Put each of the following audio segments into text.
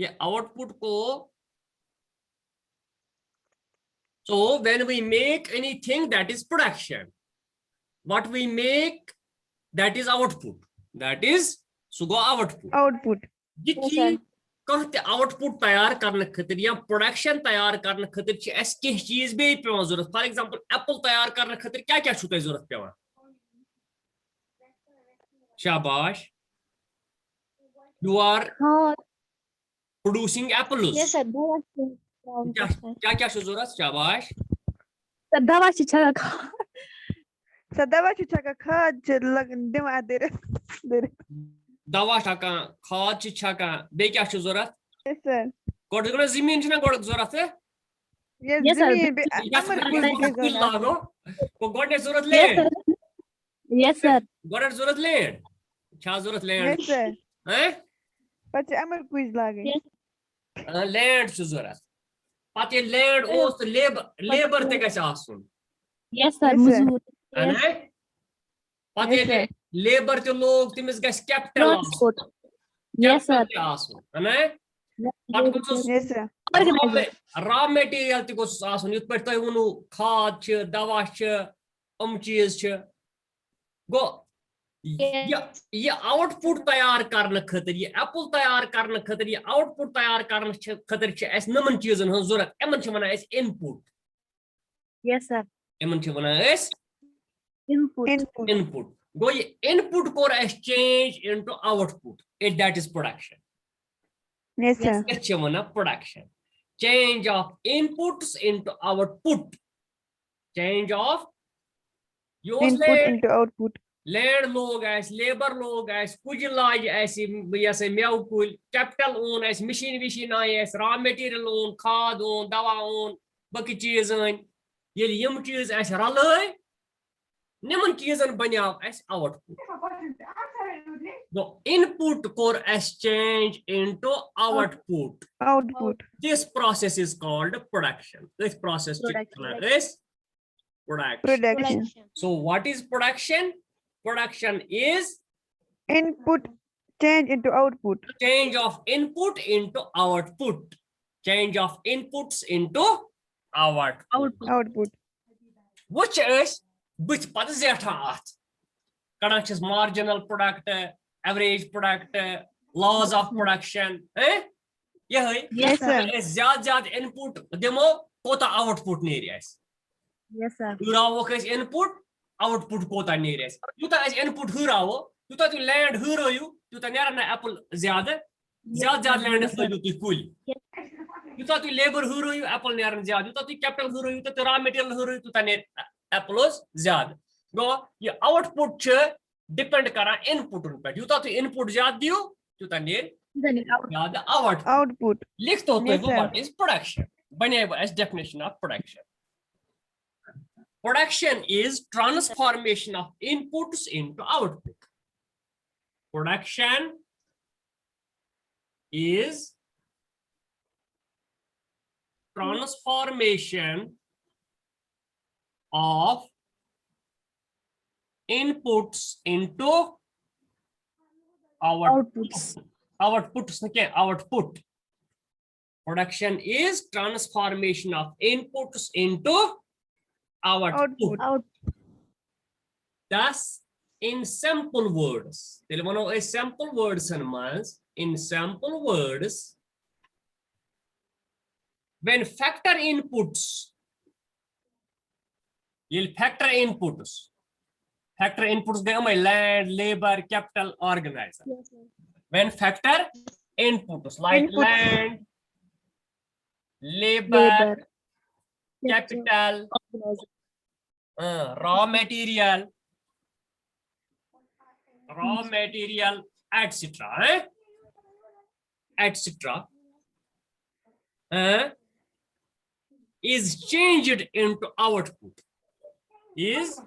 ये आउटपुट को, so when we make anything, that is production. What we make, that is output. That is sugo output. Output. ये चीज कहते output तैयार करने खतर या प्रोडक्शन तैयार करने खतर छ एस के चीज बे पेवन जरूरत. फॉर एग्जांपल एप्पल तैयार करने खतर क्या क्या छु तय जरूरत पेवन? शाबाश. You are producing apples. Yes, sir. क्या क्या छु जरूरत? शाबाश. दवा छिछा का Sadava chuchaka khad dim adere. दवा छका, खाद छ छका, बे क्या छु जरूरत? Yes, sir. गोड गना जमीन छ ना गोड जरूरत है. Yes, sir. Amar कुल लागो को गोड ने जरूरत ले. Yes, sir. गोड जरूरत ले. क्या जरूरत ले? Yes, sir. हैं? But Amar quiz lage. Yes. Land छ जरूरत. पत ये लैंड ओस तो लेबर ते गछ आसुन. Yes, sir. Yes, sir. मजदूर. है? पत Yes, ये sir. लेबर ते लोग तिमिस गछ कैपिटल Transport. Yes, sir. आसुन. है? पत कुछ Yes, sir. रॉ मटेरियल ते गोस आसुन. युत पर तय वनु खाद छ, दवा छ, चीज छ. गो ये आउटपुट तैयार करने खतर, ये एप्पल तैयार करने खतर, ये आउटपुट तैयार करने खतर छ एस नमन चीजन हन जरूरत. एमन छ वना एस इनपुट. Yes, sir. एमन छ वना S Input. input. Go ye input core as change into output. That is production. Yes, sir. It's a production. Change of inputs into output. Change of use Input land, into output. land log as labor log as pujilaj as meaukul, capital own as machine as raw material own, khad own, dawa own, baki cheese on. Yum cheese as ralloy. निमन चीजन बन्याव as output. The input core as change into output. Output. This process is called production. This process Production. is production. Production. So what is production? Production is Input change into output. change of input into output. Change of inputs into output. Output. Which is which part is that? Production is marginal product, average product, laws of production. Yeah. Yes, sir. ज्यादा input demo कोता output नहीं रहा है. Yes, sir. हुरावो का input output कोता नहीं रहा है. युता ऐसे input हुरावो, युता तो land हुरायु, युता नियारा ना apple ज्यादा land हुरायु तो कुल. युता तो labor हुरायु apple नियारा ज्यादा, युता तो capital हुरायु, युता तो raw material हुरायु, युता ने apples ज्यादा. गो ये output च depend करा input उन पर. युता तो input ज्यादा दियो, युता ने ज्यादा output. Output. लिख तो Yes, sir. what is production? बने as definition of production. Production is transformation of inputs into output. Production is transformation of inputs into Outputs. Output. Production is transformation of inputs into output. Out. Thus, in simple words, a simple words in simple words, when factor inputs, you'll factor inputs. Factor inputs they are land, labor, capital, organizer. Yes, sir. When factor inputs like Inputs. land, labor, capital, Organizer. raw material, etc. Etc. Is changed into output. Is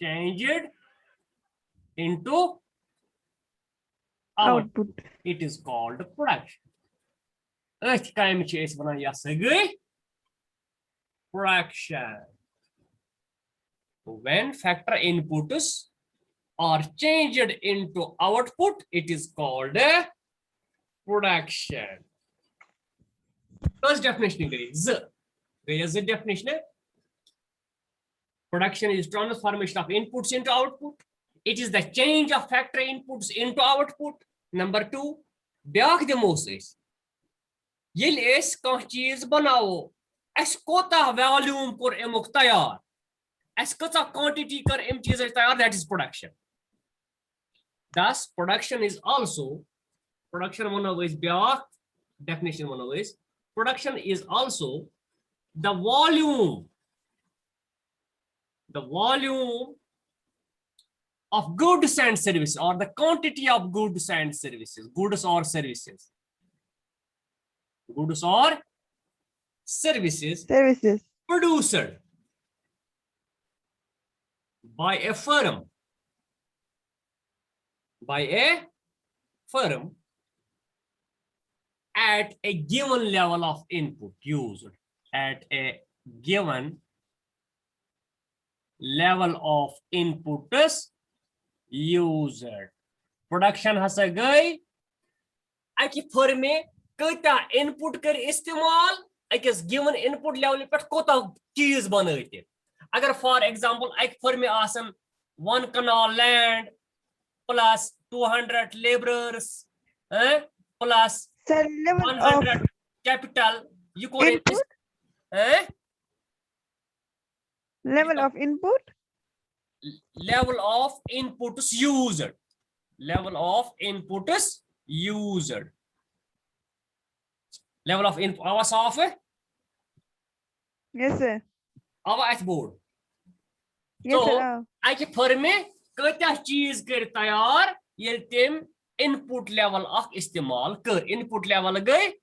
changed into output. Output. It is called production. Earth time chase when I say production. When factor inputs are changed into output, it is called a production. First definition is the definition. Production is transformation of inputs into output. It is the change of factory inputs into output. Number two, بیاکھ دِمو أسۍ ییٚلہِ أسۍ کانٛہہ چیٖز بناوو اَسہِ کوتاہ Valium کوٚر اَمیُک تیار اَسہِ کۭژاہ quantity کٔر اَمہِ چیٖزٕچ تیار that is production. Thus production is also production وَنو أسۍ بیاکھ definition وَنو أسۍ production is also the volume of goods and services, or the quantity of goods and services, goods or services Services. produced by a firm at a given level of input used, at a given level of inputs used. Production hasa gay aki firme kata input kar istemal akis given input level pe kota cheez banaite. Agar for example ek firme asan 1 canal land plus 200 laborers plus Sir, level 100 of capital you could input. Level of input. level of inputs used. Level of inputs used. Level of input. Our software. Yes, sir. Our board. Yes, So, sir. I can permit kata cheese kar tayar yel tim input level of istemal kar input level gay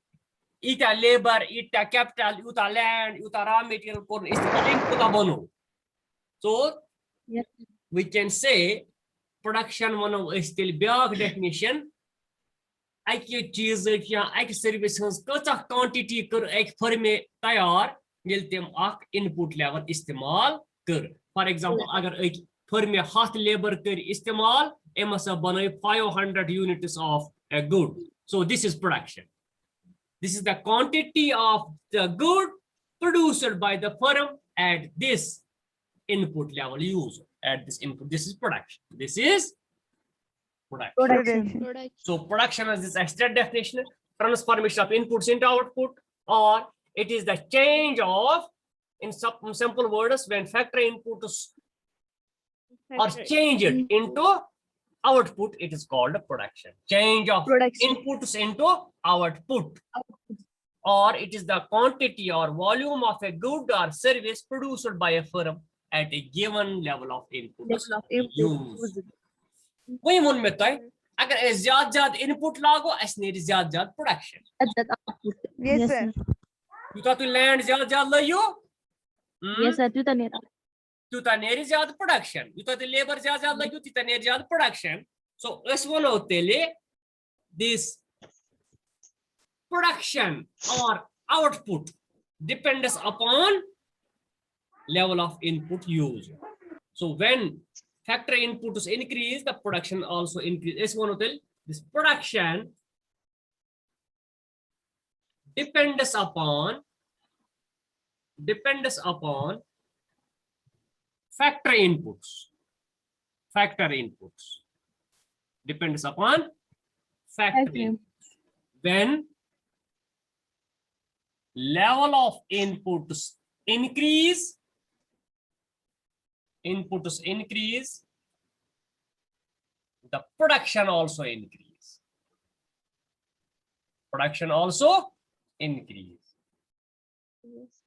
ita labor ita capital ita land ita raw material kor istemal input banu. So Yes. we can say production one of still big definition. I can cheese I service quantity कर एक firm में तैयार मिलते हैं आख input level इस्तेमाल कर. For example अगर एक firm में हाथ labor कर इस्तेमाल एमसा बने 500 units of a good. So this is production. This is the quantity of the good produced by the firm at this input level used. At this input, this is production. This is production. Production. So production is this extra definition, transformation of inputs into output, or it is the change of, in some simple words, when factory inputs are changed into output, it is called production. Change of Production. inputs into output. Or it is the quantity or volume of a good or service produced by a firm at a given level of input. Level of input Use. used. वही मन में तय अगर ऐसे ज़्यादा input लागो ऐसे नहीं ज़्यादा production At that output. Yes, sir. तू तो लैंड ज़्यादा लायो Yes, sir. Tuta net. तू तो नेरी ज़्यादा प्रोडक्शन तू तो लेबर ज़्यादा लायो तू तो नेरी ज़्यादा प्रोडक्शन so इस वन होते ले this production or output depends upon level of input used. So when factory inputs increase, the production also increase. This production depends upon factory inputs. Depends upon factory inputs. When level of inputs increase, the production also increase.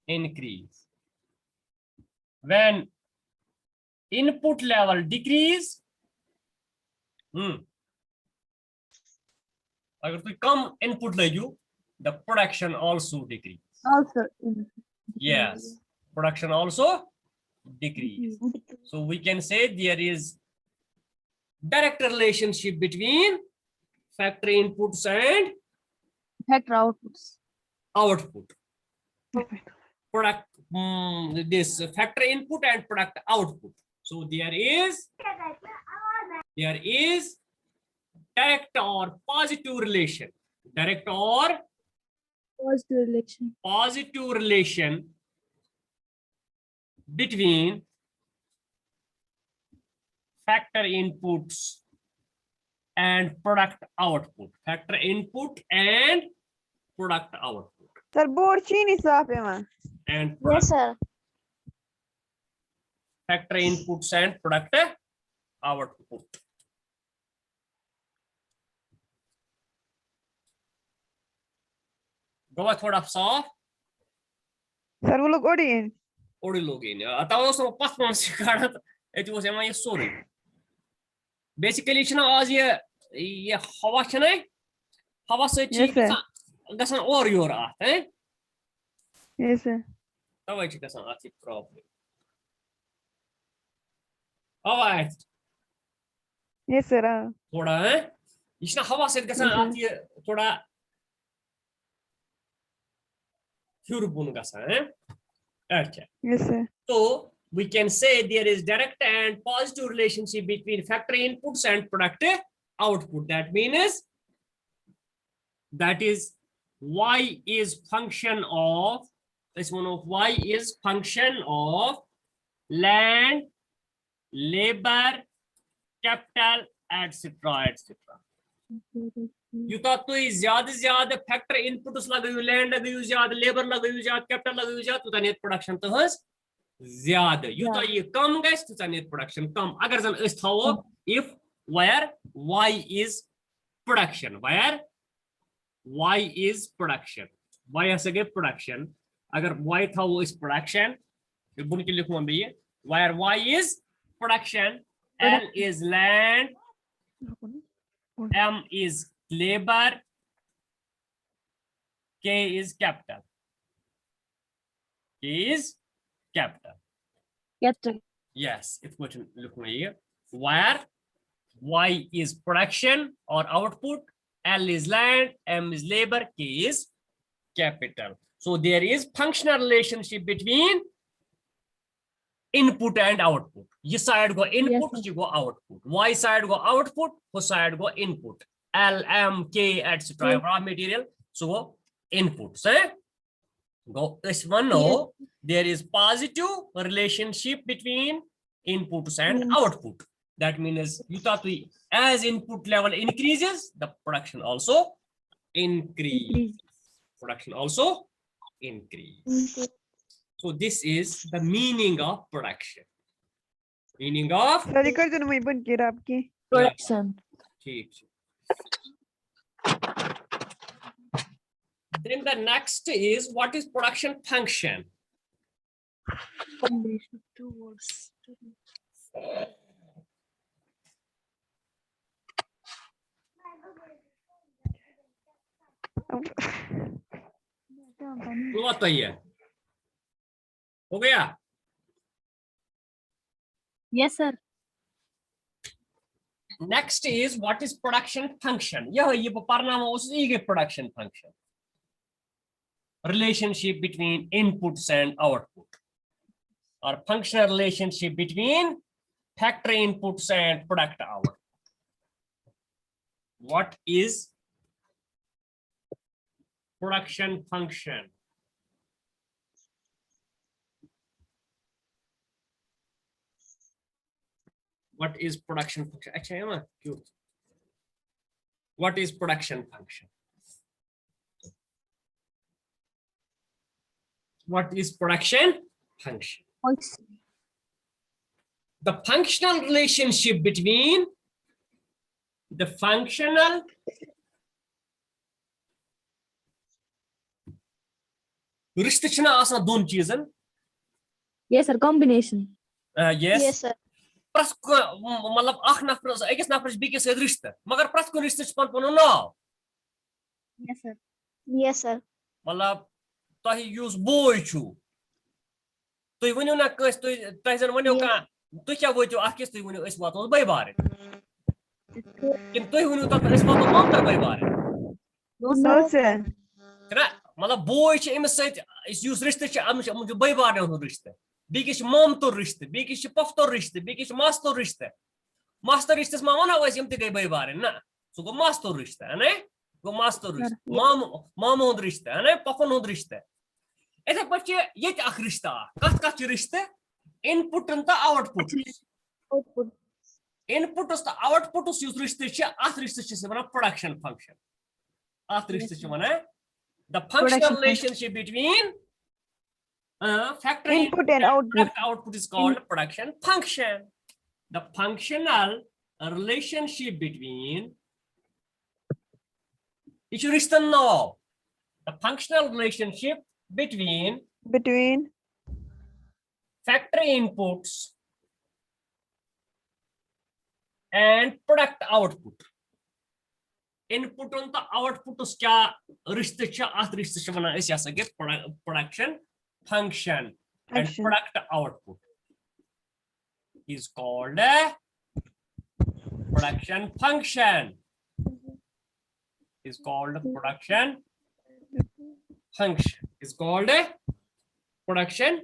Increase. When input level decrease, अगर कोई कम input लगे, the production also decrease. Also. Yes, production also decrease. So we can say there is direct relationship between factory inputs and Factor outputs. output. Product this factory input and product output. So there is direct or positive relation direct or Positive relation. positive relation between factor inputs and product output. Factor input and product output. Sir, board chini saaf hai man. And Yes, product, sir. factor inputs and product output. Goa थोड़ा साफ Sir, वो लोग OD हैं. OD लोग इन आता वो सो पसमन से काढत एति वो सेमा ये सोरी बेसिकली छना आज ये हवा छना हवा से Yes, sir. गसन और योर आत हैं Yes, sir. तवै छ गसन आती प्रॉब्लम alright Yes, sir. थोड़ा है इसना हवा से गसन आती थोड़ा Hurbun gasa, okay. Yes, sir. So we can say there is direct and positive relationship between factor inputs and product output. That means that is y is function of this one of y is function of land, labor, capital, etc. etc. Utah तो ज्यादा ज्यादा factor inputs लगायु land लगायु ज्यादा labour लगायु ज्यादा capital लगायु ज्यादा तुता net production तहस ज्यादा Utah ये कम गस तुता net production कम अगर जन अस थावो if where y is production where y is production y हसे गए production अगर y थावो is production ये बुन के लिखूं मैं ये where y is production l is land M is labor, K is capital. K is capital. Capital. Yes, it's what look here. Where Y is production or output, L is land, M is labor, K is capital. So there is functional relationship between input and output. This side go input, Yes, you go output. Y side go output, who side go input. L, M, K, etc. Yes. Raw material, so input. So go this one. No, there is positive relationship between inputs and Yes. output. That means you thought we as input level increases, the production also increase. Production also increase. So this is the meaning of production. Meaning of Sir, कर दो ना मैं बन के आपकी. Production. ठीक. Then the next is what is production function? Combination of two words. वो बताइए. हो गया? Yes, sir. Next is what is production function? ये पढ़ना है उसी के production function. Relationship between inputs and output, or functional relationship between factory inputs and product output. What is production function? What is production function? अच्छा है ना क्यों? What is production function? What is production function? The functional relationship between the functional रिश्ते छना आसान दोन चीजन. Yes, sir. Combination. Yes. Yes, sir. प्रस मतलब अख नफर अकिस नफर बीकिस सद रिश्ते मगर प्रस को रिश्ते पन पन नाव. Yes, sir. Yes, sir. मतलब तही यूज बोय छु तुई वनियो ना कस तुई तही जन वनियो का तुई क्या वोचो अकिस तुई वनियो इस वातो बाय बारे किन तुई वनियो त इस वातो मंतर बाय बारे No, No, sir. sir. ना मतलब बोय छ इमस सहित इस यूज रिश्ते छ मुझे बाय बारे हो रिश्ते बीकिस मम तो रिश्ते बीकिस पफ तो रिश्ते बीकिस मास तो रिश्ते मा वना वस यम ते गई बाय बारे ना सो गो मास तो रिश्ते है ना गो मास्तर Sir, रिश्ते yes. मामू हुंद रिश्ते है ना पपन हुंद रिश्ते इथे पछे ये अख रिश्ता कत रिश्ते इनपुट तो आउटपुट Output. इनपुट तो आउटपुट युस रिश्ते छ अथ रिश्ते छ वना प्रोडक्शन फंक्शन अथ रिश्ते छ वना the functional relationship between factor Input and output. output is called production function. The functional relationship between it should listen now. The functional relationship between Between factory inputs and product output. Input on the output us क्या रिश्ते छ अथ रिश्ते छ वना इस यासा के production function and Function. product output is called a production function. Is called a production function. Is called a production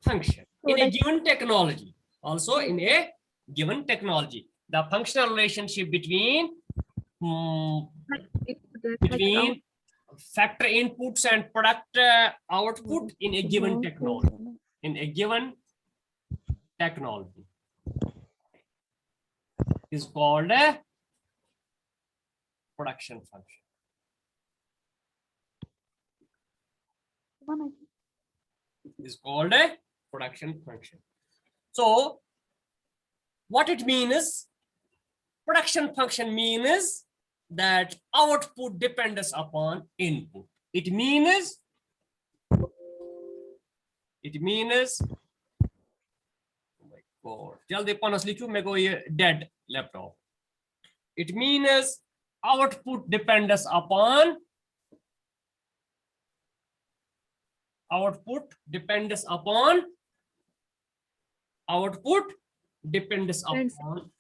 function in a given technology. Also in a given technology, the functional relationship between between factor inputs and product output in a given technology. In a given technology is called a production function. Is called a production function. So what it means is production function means that output depends upon input. It means oh my god jaldi panas likhu meko ye dead laptop. It means output depends upon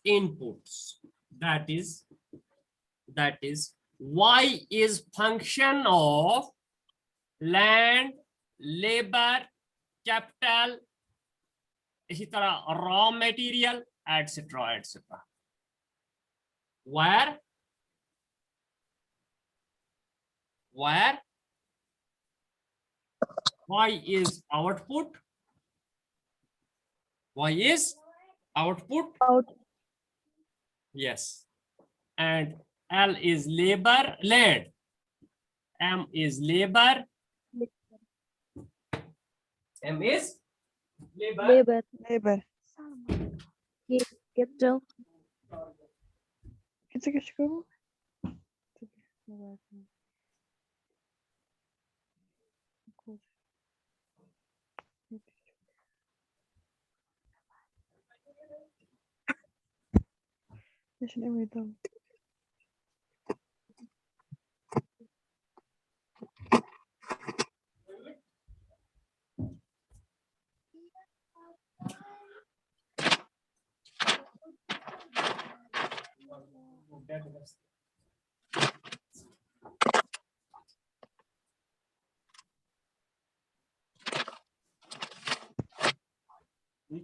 inputs. That is y is function of land, labor, capital, इसी तरह raw material, etc. Where y is output, Out. yes, and L is labor, land, M is labor, Labor. labor. Capital. It's a good school.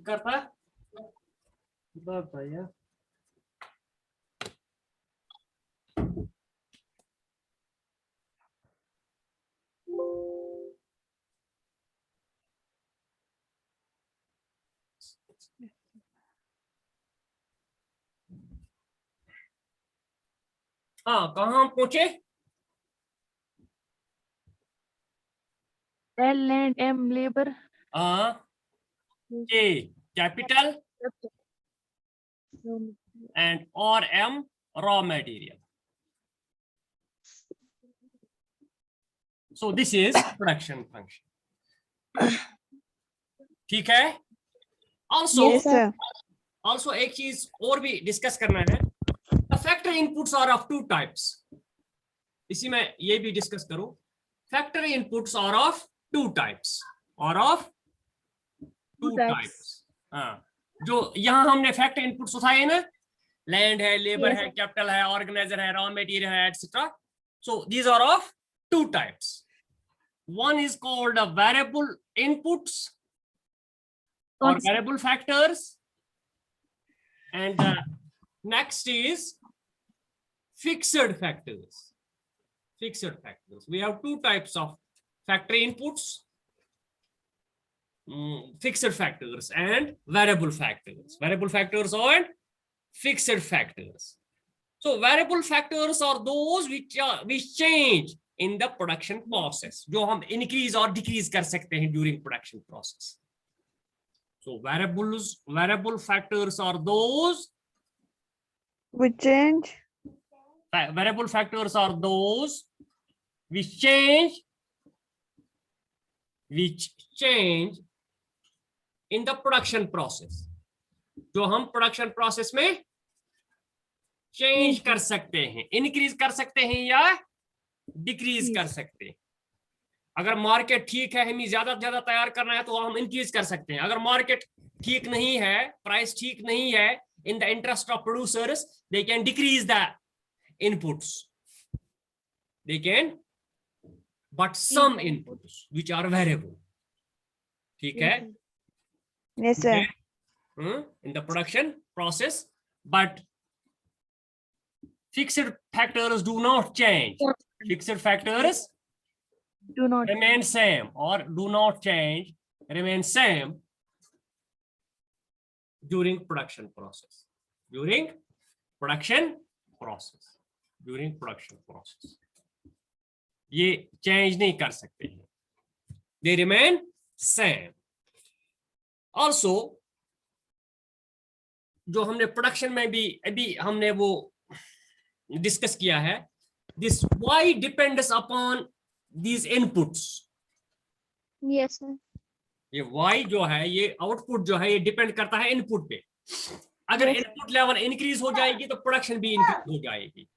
करता भैया हाँ कहाँ हम पहुंचे L land, M labor. A capital and or M raw material. So this is production function. ठीक है? Also, Yes, sir. also एक चीज और भी डिस्कस करना है. The factor inputs are of two types. इसी में ये भी डिस्कस करो. Factor inputs are of two types. Two types. हाँ. जो यहाँ हमने फैक्टर इनपुट्स उठाए ना, लैंड है, लेबर है, कैपिटल है, ऑर्गेनाइजर है, रॉ मटेरियल है, etcetera. So these are of two types. One is called a variable inputs or variable factors, and next is fixed factors. fixed factors. We have two types of factory inputs, fixed factors and variable factors. Variable factors and fixed factors. So variable factors are those which change in the production process, जो हम increase or decrease कर सकते हैं during production process. So variable factors are those which change. Variable factors are those which change in the production process, जो हम production process में change कर सकते हैं, increase कर सकते हैं या decrease कर सकते हैं. अगर मार्केट ठीक है, हमें ज्यादा से ज्यादा तैयार करना है तो हम इंक्रीज कर सकते हैं. अगर मार्केट ठीक नहीं है, प्राइस ठीक नहीं है, in the interest of producers they can decrease the inputs, they can, but some inputs which are variable. ठीक है? Yes, sir. In the production process, but fixed factors do not change. Fixed factors Do not. remain same or do not change, remain same during production process. During production process. ये change नहीं कर सकते हैं. They remain same. Also, जो हमने production में भी अभी हमने वो डिस्कस किया है, this y depends upon these inputs. Yes, sir. ये y जो है, ये आउटपुट जो है, ये डिपेंड करता है इनपुट पे. अगर इनपुट लेवल इंक्रीज हो जाएगी तो प्रोडक्शन भी इंक्रीज हो जाएगी.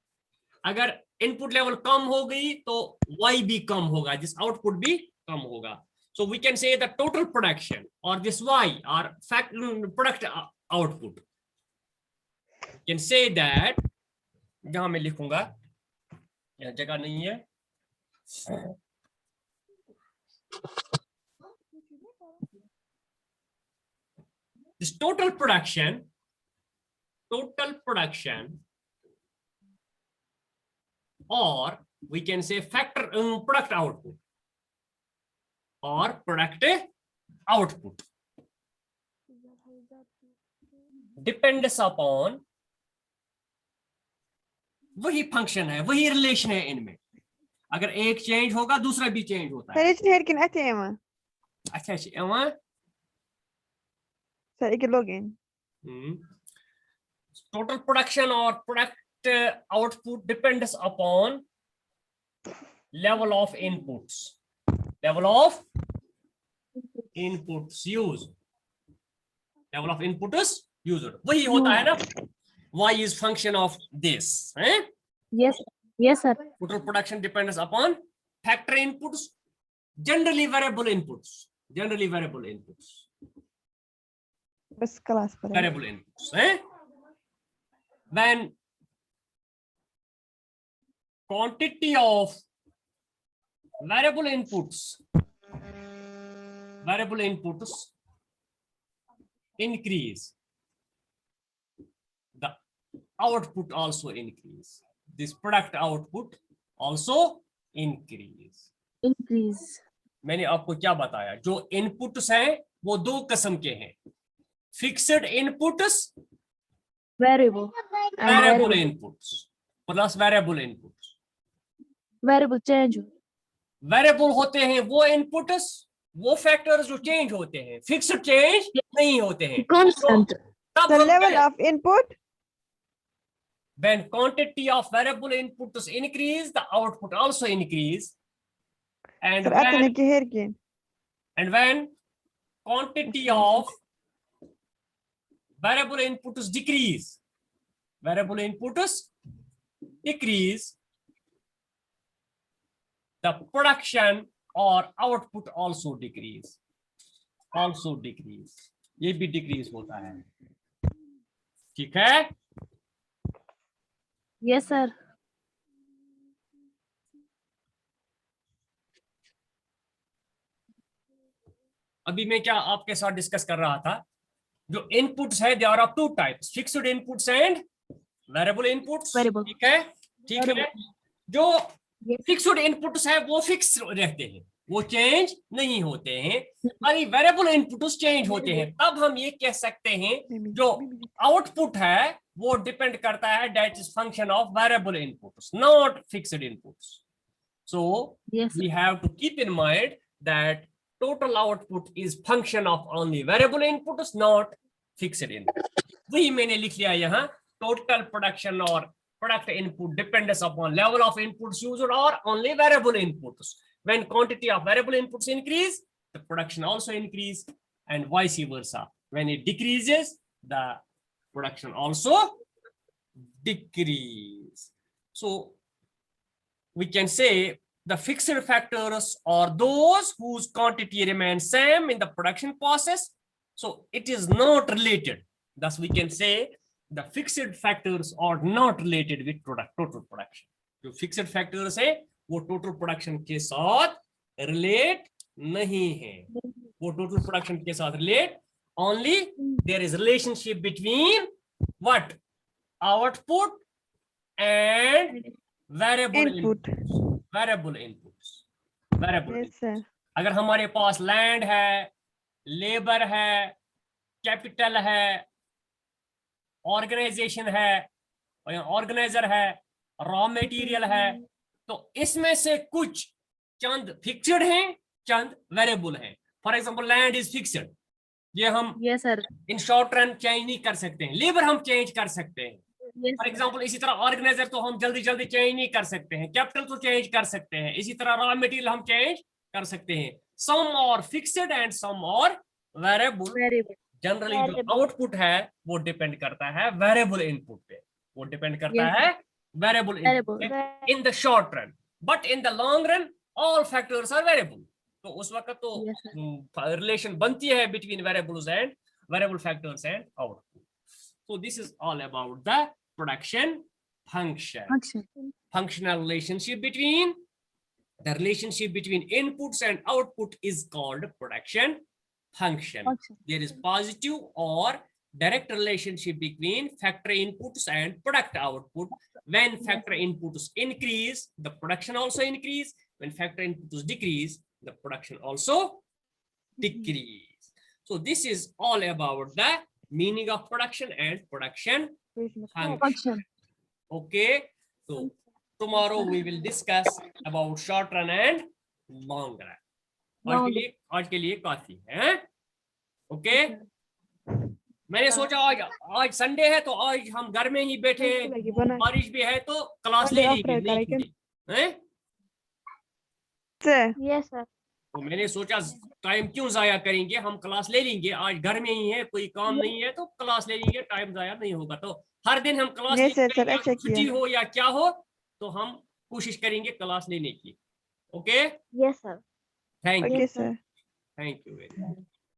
अगर इनपुट लेवल कम हो गई तो y भी कम होगा, जिस आउटपुट भी कम होगा. So we can say the total production or this y or product output. You can say that, जहां मैं लिखूंगा, यह जगह नहीं है. This total production or we can say factor product output or product output depends upon, वही function है, वही रिलेशन है इनमें. अगर एक चेंज होगा दूसरा भी चेंज होता है. Sir, here can atema. अच्छा अच्छा. Sir, ik login. Total production or product output depends upon level of inputs. Level of inputs used. Level of inputs used. वही होता है ना. Y is function of this. Yes. Yes, sir. Total production depends upon factor inputs, generally variable inputs. Bas class पर. Variable inputs. When quantity of variable inputs increase, the output also increase. This product output also increase. मैंने आपको क्या बताया, जो inputs हैं वो दो किस्म के हैं. Fixed inputs, Variable. Variable inputs plus variable inputs. Variable change. Variable होते हैं वो इनपुट्स, वो फैक्टर्स जो चेंज होते हैं. फिक्स्ड चेंज नहीं होते हैं. Constant. तब The हम level क्या- of input. when quantity of variable inputs increase, the output also increase. And Sir, when, atene ki here can. and when quantity of variable inputs decrease, the production or output also decrease. ये भी decrease होता है. ठीक है? Yes, sir. अभी मैं क्या आपके साथ डिस्कस कर रहा था, जो इनपुट्स है, they are of two types, fixed inputs and variable inputs. Variable. ठीक है. जो Yes. फिक्स्ड इनपुट्स है वो फिक्स रहते हैं, वो चेंज नहीं होते हैं। अभी वेरिएबल इनपुट्स चेंज होते हैं, तब हम ये कह सकते हैं Maybe. जो आउटपुट है वो डिपेंड करता है, that is function of variable inputs, not fixed inputs. So Yes. we have to keep in mind that total output is function of only variable inputs, not fixed input. वही मैंने लिख लिया यहाँ, total production और product input depends upon level of inputs used or only variable inputs. When quantity of variable inputs increase, the production also increase, and vice versa. When it decreases, the production also decrease. So we can say the fixed factors are those whose quantity remains same in the production process. So it is not related. Thus we can say the fixed factors are not related with total production. जो fixed factors है वो total production के साथ relate नहीं है, वो total production के साथ relate, only there is relationship between what? Output and variable Input. variable inputs. Variable Yes, sir. अगर हमारे पास लैंड है, लेबर है, कैपिटल है, ऑर्गेनाइजेशन है, ऑर्गेनाइजर है, रॉ मटेरियल है, तो इसमें से कुछ चंद फिक्स्ड हैं, चंद वेरिएबल हैं। For example land is fixed, ये हम Yes, sir. In short run change नहीं कर सकते हैं, लेबर हम चेंज कर सकते हैं। Yes. फॉर एग्जाम्पल इसी तरह ऑर्गेनाइजर तो हम जल्दी जल्दी चेंज नहीं कर सकते हैं, कैपिटल तो चेंज कर सकते हैं, इसी तरह रॉ मटेरियल हम चेंज कर सकते हैं। सम और फिक्स्ड एंड सम और वेरिएबल। Variable. जनरली जो आउटपुट है वो डिपेंड करता है वेरिएबल इनपुट पे, वो डिपेंड करता Yes. है वेरिएबल इनपुट Variable. पे in the short run, but in the long run all factors are variable. तो उस वक्त तो Yes, sir. रिलेशन बनती है between variables and variable factors and output. So this is all about the production function. Function. Functional relationship between inputs and output is called production function. Function. There is positive or direct relationship between factory inputs and product output. When factory inputs increase, the production also increase. When factory inputs decrease, the production also decrease. So this is all about the meaning of production and production function. Function. Okay, so tomorrow we will discuss about short run and long run. आज के लिए काफी है। Okay, मैंने सोचा आज Sunday है तो आज हम घर में ही बैठे, बारिश भी है तो क्लास ले लेंगे, हैं? Sir. Yes, sir. तो मैंने सोचा टाइम क्यों जाया करेंगे, हम क्लास ले लेंगे, आज घर में ही है, कोई काम नहीं है तो क्लास ले लेंगे, टाइम जाया नहीं होगा। तो हर दिन हम क्लास नहीं सर, लेंगे, अच्छा छुट्टी किया। हो या क्या हो तो हम कोशिश करेंगे क्लास लेने की। Okay, Yes, sir. Thank you, Okay, sir. Thank you very much.